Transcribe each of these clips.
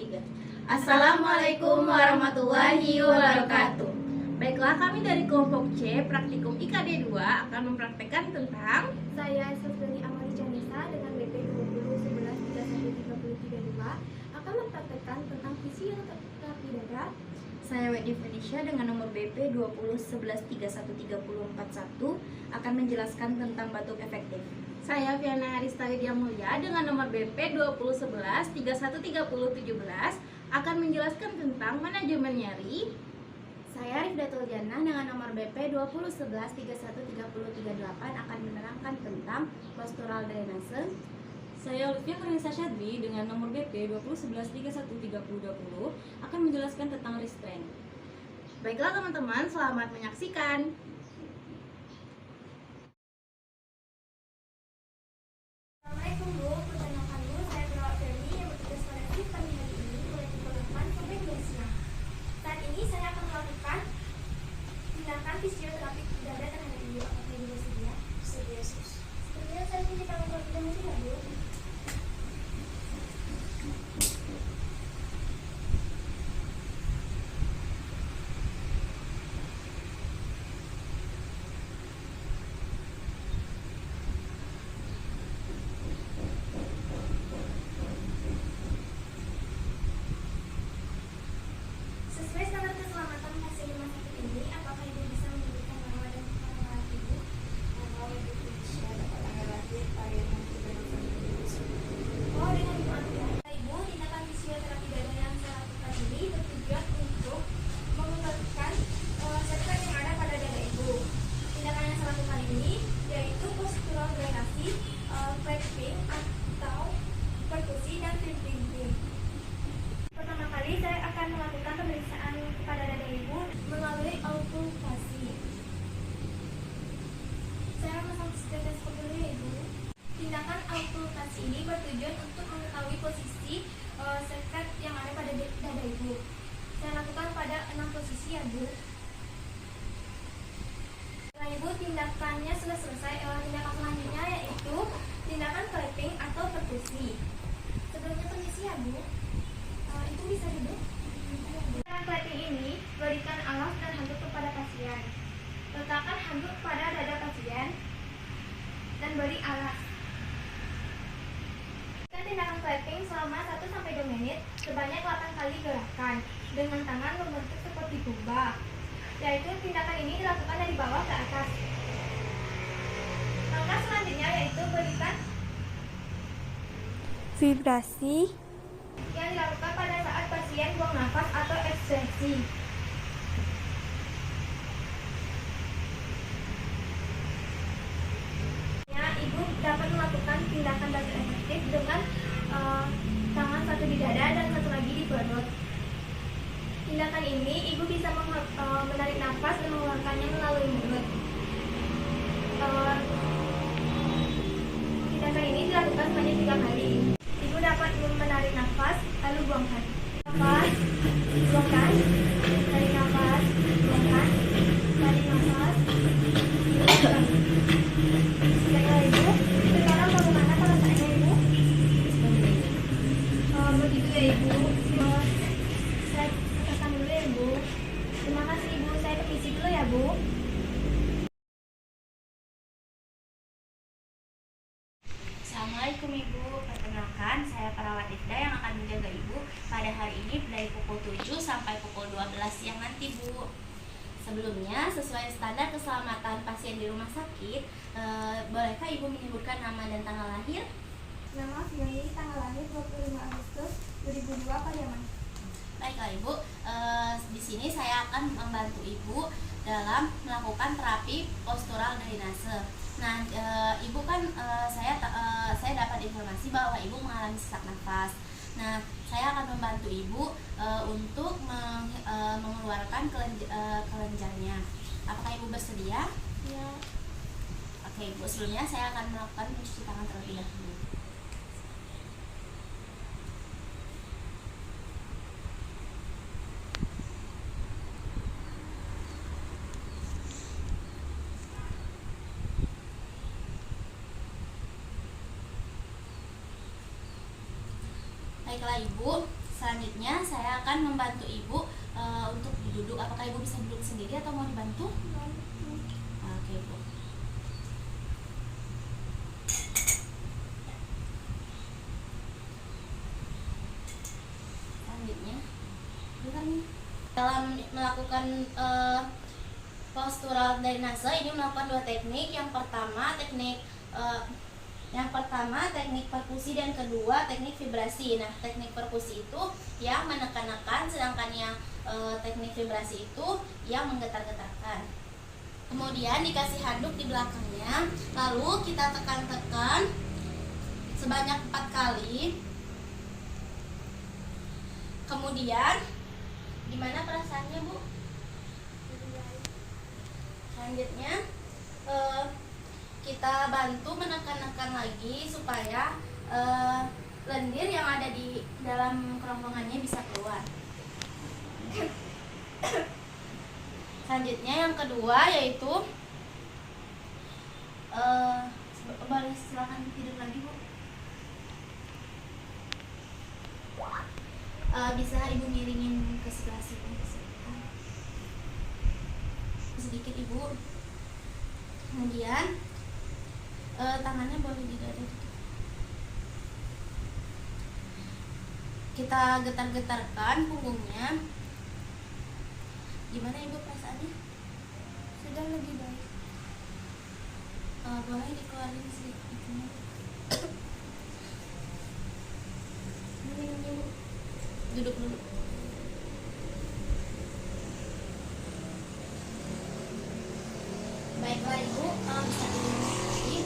3. Assalamualaikum warahmatullahi wabarakatuh. Baiklah, kami dari kelompok C Praktikum IKD 2 akan mempraktekkan tentang Saya Sofdani Amali Janisa dengan BP 2011313332 akan mempraktekkan tentang fisioterapi dada. Saya Wedi Felicia dengan nomor BP 2011313041 akan menjelaskan tentang batuk efektif. Saya Viana Arista Widya Mulya dengan nomor BP 2011313017 akan menjelaskan tentang manajemen nyeri. Saya Rifdatul Jannah dengan nomor BP 2011313038 akan menerangkan tentang postural drainase. Saya Lutfia Karinsa Syadri dengan nomor BP 2011313020 akan menjelaskan tentang restraint. Baiklah teman-teman, selamat menyaksikan. Assalamualaikum Bu, perkenalkan Bu, saya perawat Feli yang bertugas pada shift pagi hari ini mulai pukul 8 sampai 2 siang. Saat ini saya akan melakukan tindakan fisioterapi dada terhadap Ibu. Apakah Ibu bersedia? Bersedia, Sus. Sepertinya saya punya tanggung jawab tidak ya Bu? Sesuai standar keselamatan pasien rumah sakit ini, apakah Ibu bisa memberikan nama dan perawat Ibu? Nama Ibu Felicia dapat tanggal lahir tanggal 6 November 2010. Oh, dengan Ibu Andrea. Ibu, tindakan fisioterapi dada yang saya lakukan ini bertujuan untuk mengembalikan serta yang ada pada dada Ibu. Tindakan yang saya lakukan ini yaitu postural drainasi, clamping atau perkusi dan flipping. Pertama kali saya akan melakukan pemeriksaan kepada dada Ibu melalui auskultasi. Saya memasang stetoskop dulu ya Ibu. Tindakan auskultasi ini bertujuan untuk mengetahui posisi sekat yang ada pada dada Ibu. Saya lakukan pada 6 posisi ya Bu. Setelah Ibu tindakannya sudah selesai, tindakan selanjutnya yaitu tindakan clamping atau perkusi. Sebelumnya permisi ya Bu. Itu bisa duduk. Dengan clamping ini, berikan alas dan handuk kepada pasien. Letakkan handuk pada dada pasien dan beri alas. Lakukan tindakan clamping selama 1-2 menit sebanyak 8 kali gerakan dengan tangan membentuk seperti kubah. Yaitu tindakan ini dilakukan dari bawah ke atas. Langkah selanjutnya yaitu berikan vibrasi yang dilakukan pada saat pasien buang nafas atau ekstensi. Ya, Ibu dapat melakukan tindakan batuk efektif dengan tangan satu di dada dan satu lagi di perut. Tindakan ini Ibu bisa menarik nafas dan mengeluarkannya melalui mulut. Tindakan ini dilakukan sebanyak 3 kali. Ibu dapat menarik nafas, lalu buangkan. Nafas, buangkan. Tarik nafas, buangkan. Tarik nafas, buangkan. Baiklah Ibu, sekarang bagaimana perasaannya Ibu? Begitu ya Ibu. Saya katakan dulu ya Bu. Terima kasih Ibu, saya permisi dulu ya Bu. Assalamualaikum Ibu, perkenalkan saya perawat Ifda yang akan menjaga Ibu pada hari ini dari pukul 7 sampai pukul 12 siang nanti Bu. Sebelumnya, sesuai standar keselamatan pasien di rumah sakit, bolehkah Ibu menyebutkan nama dan tanggal lahir? Nama Fioni, tanggal lahir 25 Agustus 2002 Pariaman. Baiklah Ibu, di sini saya akan membantu Ibu dalam melakukan terapi postural drainase. Nah, Ibu kan saya dapat informasi bahwa Ibu mengalami sesak nafas. Nah, saya akan membantu Ibu untuk mengeluarkan kelenjarnya. Apakah Ibu bersedia? Ya. Oke Ibu, sebelumnya saya akan melakukan mencuci tangan terlebih dahulu. Baiklah Ibu, Selanjutnya saya akan membantu ibu untuk duduk. Apakah ibu bisa duduk sendiri atau mau dibantu? Oke, ibu. Selanjutnya, dalam melakukan postural drainase ini melakukan dua teknik. Yang pertama teknik perkusi dan kedua teknik vibrasi. Nah, teknik perkusi itu yang menekan-nekan, sedangkan yang teknik vibrasi itu yang menggetar-getarkan. Kemudian dikasih handuk di belakangnya, lalu kita tekan-tekan sebanyak 4 kali. Kemudian gimana perasaannya, Bu? Selanjutnya kita bantu menekan-nekan lagi supaya lendir yang ada di dalam kerongkongannya bisa keluar. Selanjutnya yang kedua yaitu boleh silakan tidur lagi, Bu. Bisa ibu miringin ke sebelah sini sedikit, ibu. Kemudian tangannya boleh di dada. Kita getar-getarkan punggungnya. Gimana ibu perasaannya? Sudah lebih baik. Boleh dikeluarin sedikit. Ini ibu. Duduk dulu. Baiklah ibu, bisa duduk lagi.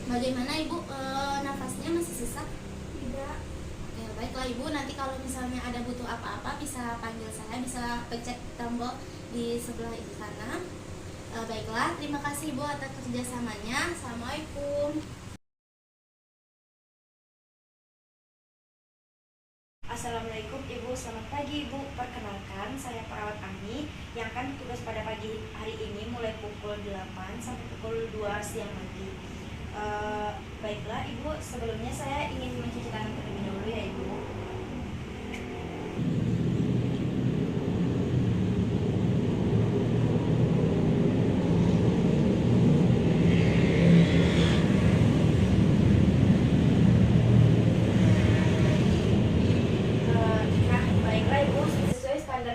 Bagaimana ibu, nafasnya masih sesak? Tidak. Oke, baiklah ibu, nanti kalau misalnya ada butuh apa-apa bisa panggil saya, bisa pencet tombol di sebelah itu sana. Baiklah, terima kasih ibu atas kerjasamanya. Assalamualaikum. Assalamualaikum Ibu, selamat pagi Ibu. Perkenalkan, saya perawat Ami yang akan bertugas pada pagi hari ini mulai pukul 8 sampai pukul 2 siang nanti. Baiklah Ibu, sebelumnya saya ingin mencuci tangan terlebih dahulu ya Ibu.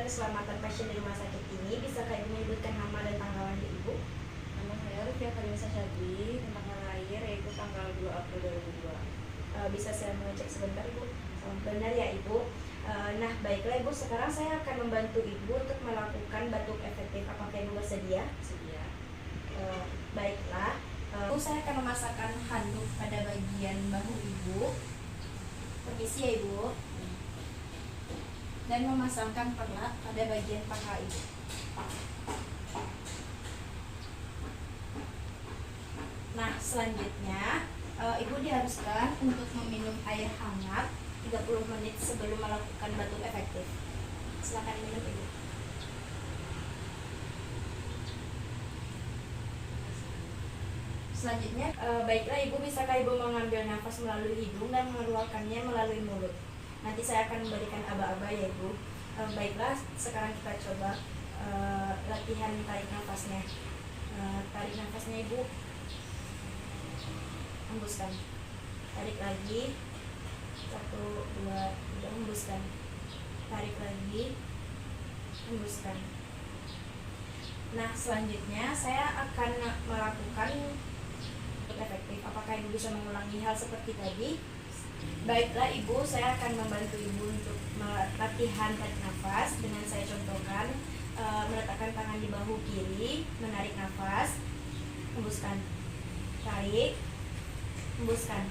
Keselamatan pasien di rumah sakit ini, bisakah Ibu menyebutkan nama dan tanggal lahir Ibu? Nama saya Lutfia Karimsa Syadri, tanggal lahir yaitu tanggal 2 April 2002. Bisa saya mengecek sebentar Ibu? Benar ya Ibu. Nah baiklah Ibu, sekarang saya akan membantu Ibu untuk melakukan batuk efektif. Apakah Ibu bersedia? Sedia. Baiklah, Ibu, saya akan memasakkan handuk pada bagian bahu Ibu. Permisi ya Ibu. Dan memasangkan perlak pada bagian paha Ibu. Nah, selanjutnya Ibu diharuskan untuk meminum air hangat 30 menit sebelum melakukan batuk efektif. Silakan minum Ibu. Selanjutnya, baiklah Ibu, bisakah Ibu mengambil nafas melalui hidung dan mengeluarkannya melalui mulut? Nanti saya akan memberikan aba-aba ya Ibu. Baiklah, sekarang kita coba latihan tarik nafasnya. Tarik nafasnya Ibu. Hembuskan. Tarik lagi. 1, 2, 3, hembuskan. Tarik lagi. Hembuskan. Nah, selanjutnya saya akan melakukan efektif. Apakah Ibu bisa mengulangi hal seperti tadi? Baiklah Ibu, saya akan membantu Ibu untuk latihan tarik nafas dengan saya contohkan. Meletakkan tangan di bahu kiri, menarik nafas, hembuskan, tarik, hembuskan,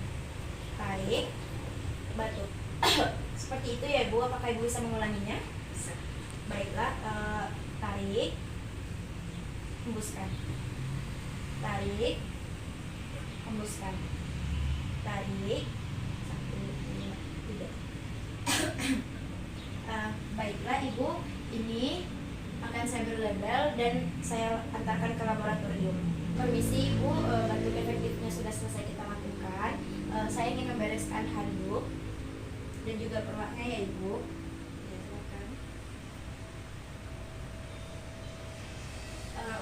tarik, batuk. Seperti itu ya Ibu. Apakah Ibu bisa mengulanginya? Bisa. Baiklah, tarik, hembuskan, tarik, hembuskan, tarik. 1, 2, 3. Baiklah Ibu, ini akan saya beri label dan saya antarkan ke laboratorium. Permisi Ibu, batuk efektifnya sudah selesai kita lakukan. Saya ingin membereskan handuk. dan juga perutnya ya Ibu. Ya, silakan.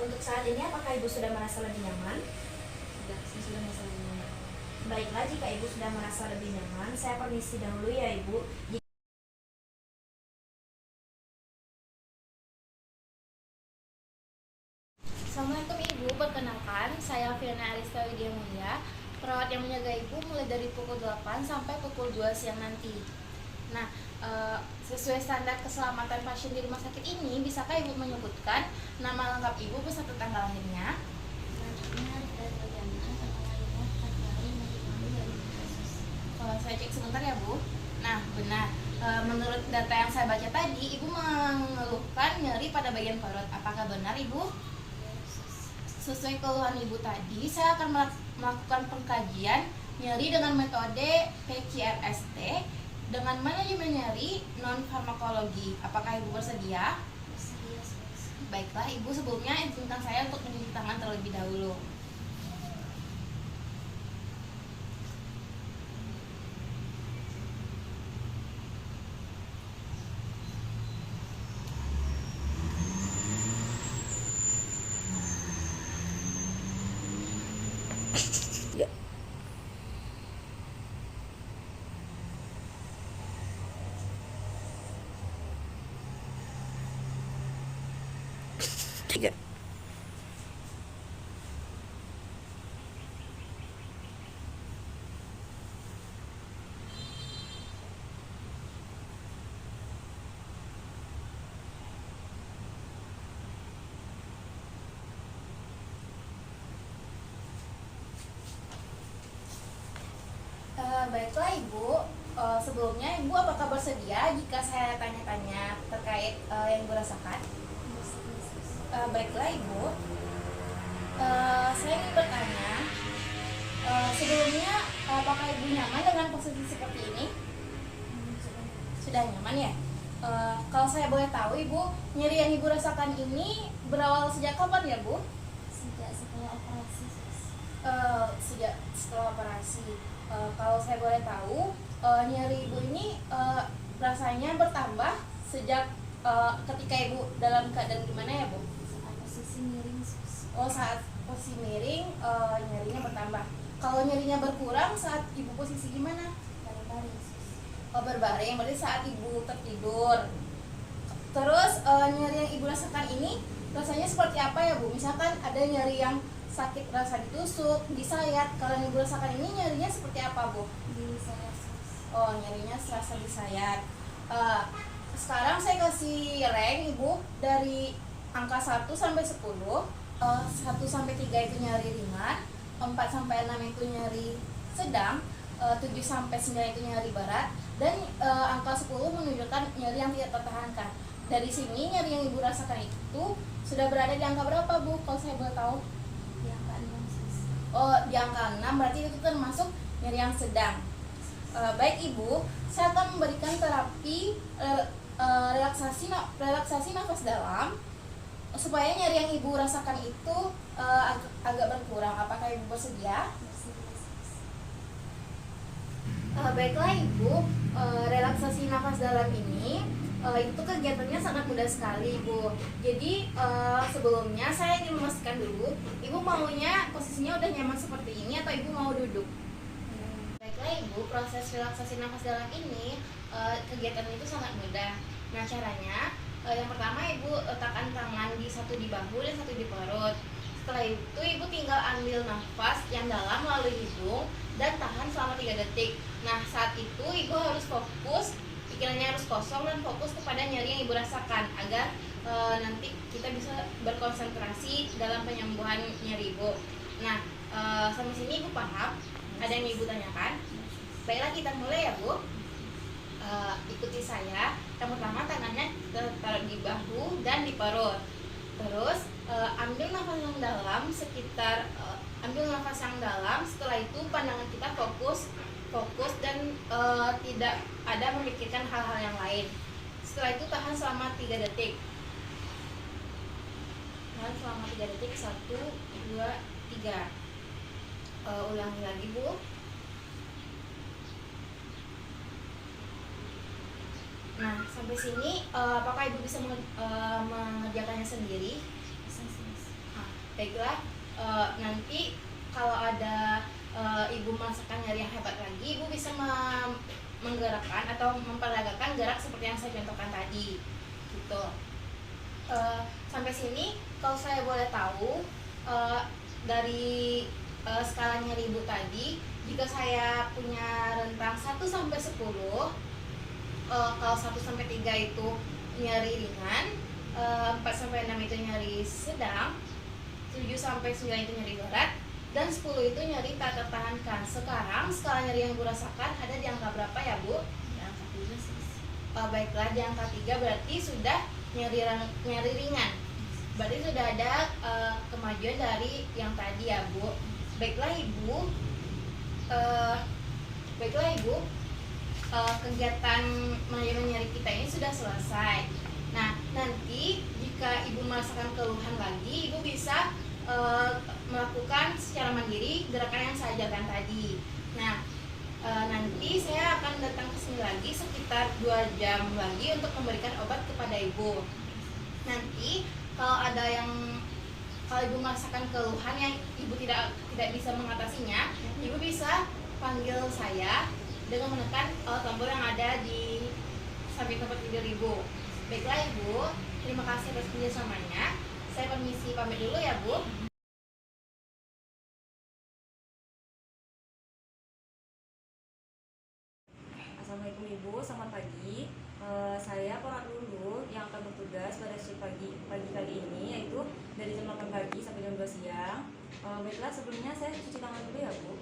Untuk saat ini apakah Ibu sudah merasa lebih nyaman? Saya sudah masalahnya. Baiklah, jika Ibu sudah merasa lebih nyaman, saya permisi dahulu ya Ibu. Assalamualaikum Ibu, perkenalkan saya Fiona Arista Widya Mulia, perawat yang menjaga Ibu mulai dari pukul 8 sampai pukul 2 siang nanti. Nah, sesuai standar keselamatan pasien di rumah sakit ini, bisakah Ibu menyebutkan nama lengkap Ibu beserta tanggal lahirnya? Saya cek sebentar ya Bu. Nah, benar. Menurut data yang saya baca tadi, Ibu mengeluhkan nyeri pada bagian perut. Apakah benar Ibu? Sesuai keluhan Ibu tadi, saya akan melakukan pengkajian nyeri dengan metode PCRST dengan manajemen nyeri non farmakologi. Apakah Ibu bersedia? Bersedia. Baiklah Ibu, sebelumnya izinkan saya untuk mencuci tangan terlebih dahulu. Baiklah Ibu, sebelumnya Ibu apakah bersedia jika saya tanya-tanya terkait yang Ibu rasakan? Baiklah Ibu, saya ingin bertanya, sebelumnya apakah Ibu nyaman dengan posisi seperti ini? Sudah nyaman ya? Kalau saya boleh tahu Ibu, nyeri yang Ibu rasakan ini berawal sejak kapan ya Bu? Sejak setelah operasi. Sejak setelah operasi. Kalau saya boleh tahu, nyeri Ibu ini rasanya bertambah sejak ketika Ibu dalam keadaan gimana ya Bu? Saat posisi miring. Saat posisi miring, nyerinya bertambah. Kalau nyerinya berkurang saat Ibu posisi gimana? Berbaring. Berbaring, berarti saat Ibu tertidur. Terus nyeri yang Ibu rasakan ini rasanya seperti apa ya Bu? Misalkan ada nyeri yang sakit rasa ditusuk, disayat. Kalau yang Ibu rasakan ini nyerinya seperti apa Bu? Di sayap. Nyerinya serasa disayat. Sekarang saya kasih rank Ibu dari angka 1 sampai 10. 1 sampai 3 itu nyeri ringan, 4 sampai 6 itu nyeri sedang, 7 sampai 9 itu nyeri berat, dan angka 10 menunjukkan nyeri yang tidak tertahankan. Dari sini nyeri yang Ibu rasakan itu sudah berada di angka berapa Bu? Kalau saya boleh tahu? Di angka 6. Di angka 6, berarti itu termasuk nyeri yang sedang. Baik Ibu, saya akan memberikan terapi relaksasi nafas dalam supaya nyeri yang Ibu rasakan itu agak berkurang. Apakah Ibu bersedia? Baiklah Ibu, relaksasi nafas dalam ini itu kegiatannya sangat mudah sekali Ibu. Jadi sebelumnya saya ingin memastikan dulu, Ibu maunya posisinya udah nyaman seperti ini atau Ibu mau duduk? Baiklah Ibu, proses relaksasi nafas dalam ini kegiatan itu sangat mudah. Nah caranya, yang pertama Ibu letakkan tangan satu di bahu dan satu di perut. Setelah itu Ibu tinggal ambil nafas yang dalam melalui hidung dan tahan selama 3 detik. Nah saat itu Ibu harus fokus, pikirannya harus kosong dan fokus kepada nyeri yang Ibu rasakan agar nanti kita bisa berkonsentrasi dalam penyembuhan nyeri Ibu. Nah sampai sini Ibu paham? Ada yang Ibu tanyakan? Baiklah kita mulai ya Bu. Ikuti saya. Yang pertama tangannya taruh di bahu dan di perut. Terus ambil nafas yang dalam ambil nafas yang dalam. Setelah itu pandangan kita fokus dan tidak ada memikirkan hal-hal yang lain. Setelah itu tahan selama 3 detik. Tahan selama 3 detik. 1, 2, 3. Ulangi lagi Bu. Nah, sampai sini apakah ibu bisa mengerjakannya sendiri? Bisa sih, Miss. Nah, baiklah, nanti kalau ada ibu merasakan nyeri yang hebat lagi, ibu bisa menggerakkan atau memperagakan gerak seperti yang saya contohkan tadi, gitu. Sampai sini, kalau saya boleh tahu, dari skala nyeri ibu tadi, jika saya punya rentang 1 sampai 10, kalau 1 sampai 3 itu nyeri ringan, 4 sampai 6 itu nyeri sedang, 7 sampai 9 itu nyeri berat, dan 10 itu nyeri tak tertahankan. Sekarang skala nyeri yang ibu rasakan ada di angka berapa ya, Bu? Di angka 3 sih, Miss. Baiklah, di angka 3 berarti sudah nyeri ringan. Berarti sudah ada kemajuan dari yang tadi ya, Bu. Baiklah Ibu, kegiatan manajemen nyeri kita ini sudah selesai. Nah, nanti jika Ibu merasakan keluhan lagi, Ibu bisa melakukan secara mandiri gerakan yang saya ajarkan tadi. Nah, nanti saya akan datang ke sini lagi sekitar 2 jam lagi untuk memberikan obat kepada Ibu. Nanti kalau Ibu merasakan keluhan yang Ibu tidak bisa mengatasinya, Ibu bisa panggil saya dengan menekan tombol yang ada di samping tempat tidur Ibu. Baiklah Ibu, terima kasih atas kerjasamanya. Saya permisi pamit dulu ya Bu. Assalamualaikum Ibu, selamat pagi. Saya perawat Lulu yang akan bertugas pada shift pagi kali ini, yaitu dari jam 8 pagi sampai jam 2 siang. Baiklah, sebelumnya saya cuci tangan dulu ya Bu.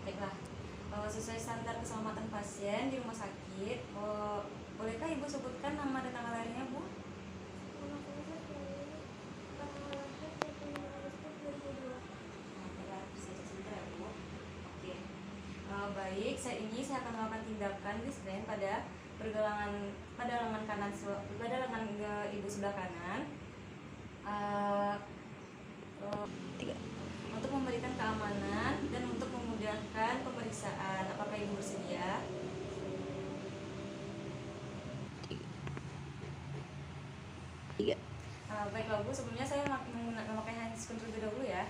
Baiklah, sesuai standar keselamatan pasien di rumah sakit, bolehkah Ibu sebutkan nama dan tanggal lahirnya, Bu? Nama saya Safri, tanggal lahir 25 Agustus 2002. Baiklah, bisa sebentar ya, Bu. Oke. Baik, saya akan melakukan tindakan restrain pada lengan kanan, pada lengan Ibu sebelah kanan. Untuk memberikan keamanan dan untuk memudahkan pemeriksaan. Apakah Ibu bersedia? Baiklah Bu, sebelumnya saya memakai handscoon terlebih dahulu ya.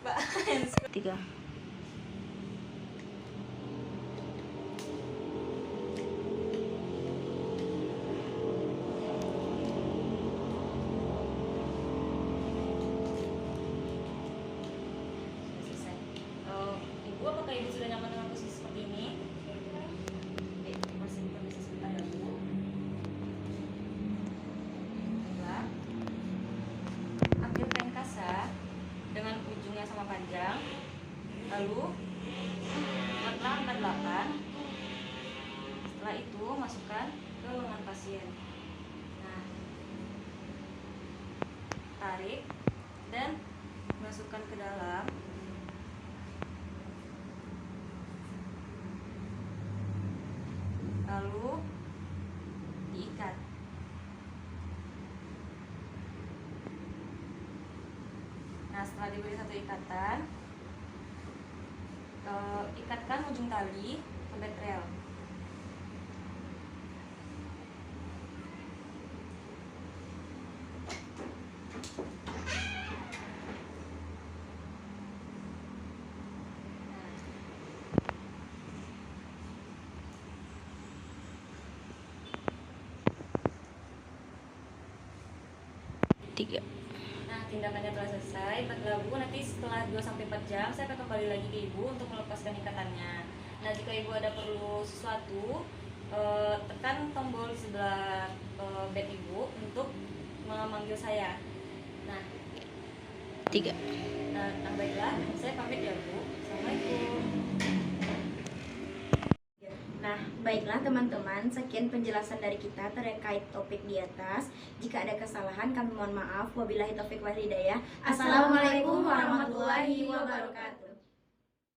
Mbak, handscoon 3. selesai. Ibu, apakah Ibu sudah nyaman dengan posisi seperti ini? Masih permisi sebentar ya Bu. Baiklah. Ambil kain kasa dengan ujungnya sama panjang, lalu buatlah angka 8. Setelah itu masukkan ke lengan pasien. Nah, tarik dan masukkan ke dalam. Lalu diikat. Nah, setelah diberi satu ikatan, ikatkan ujung tali ke bed rail. Nah, tindakannya telah selesai. Baiklah Bu, nanti setelah 2-4 jam saya akan kembali lagi ke Ibu untuk melepaskan ikatannya. Nah, jika Ibu ada perlu sesuatu, tekan tombol di sebelah bed Ibu untuk memanggil saya. Nah, 3. nah baiklah, saya pamit ya Bu. Assalamualaikum. Nah, Baiklah teman-teman, sekian penjelasan dari kita terkait topik di atas. Jika ada kesalahan kami mohon maaf. Wabillahi taufiq wal hidayah. Assalamualaikum warahmatullahi wabarakatuh.